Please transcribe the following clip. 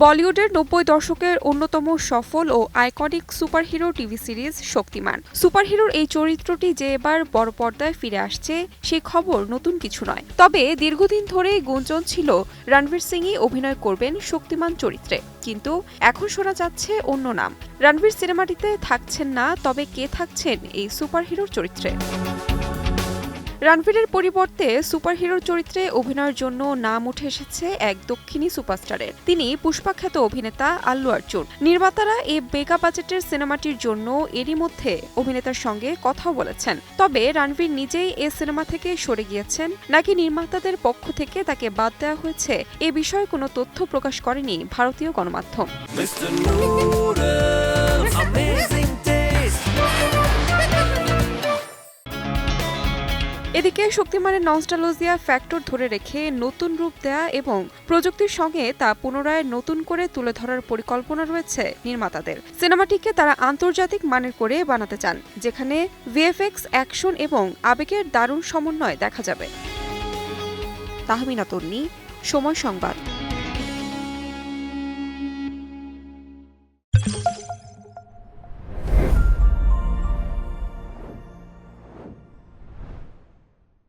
বলিউডের ৯০ দশকের অন্যতম সফল ও আইকনিক সুপারহিরো টিভি সিরিজ শক্তিমান। সুপারহিরোর এই চরিত্রটি যে এবার বড় পর্দায় ফিরে আসছে সেই খবর নতুন কিছু নয়। তবে দীর্ঘদিন ধরেই গুঞ্জন ছিল রণবীর সিংই অভিনয় করবেন শক্তিমান চরিত্রে, কিন্তু এখন শোনা যাচ্ছে অন্য নাম। রণবীর সিনেমাটিতে থাকছেন না, তবে কে থাকছেন এই সুপারহিরোর চরিত্রে? রণবীরের পরিবর্তে সুপারহিরোর চরিত্রে অভিনয়ের জন্য নাম উঠে এসেছে এক দক্ষিণী সুপারস্টারের। তিনি পুষ্পাখ্যাত অভিনেতা আল্লু অর্জুন। নির্মাতারা এই মেগা বাজেটের সিনেমাটির জন্য এরই মধ্যে অভিনেতার সঙ্গে কথাও বলেছেন। তবে রণবীর নিজেই এ সিনেমা থেকে সরে গিয়েছেন নাকি নির্মাতাদের পক্ষ থেকে তাকে বাদ দেওয়া হয়েছে, এ বিষয়ে কোনো তথ্য প্রকাশ করেনি ভারতীয় গণমাধ্যম। এদিকে শক্তিমানের নস্টালজিয়া ফ্যাক্টর ধরে রেখে নতুন রূপ দেয়া এবং প্রযুক্তির সঙ্গে তা পুনরায় নতুন করে তুলে ধরার পরিকল্পনা রয়েছে নির্মাতাদের। সিনেমাটিকে তারা আন্তর্জাতিক মানের করে বানাতে চান, যেখানে ভিএফএক্স, অ্যাকশন এবং আবেগের দারুণ সমন্বয় দেখা যাবে। তাহমিনা তন্নি, সময় সংবাদ।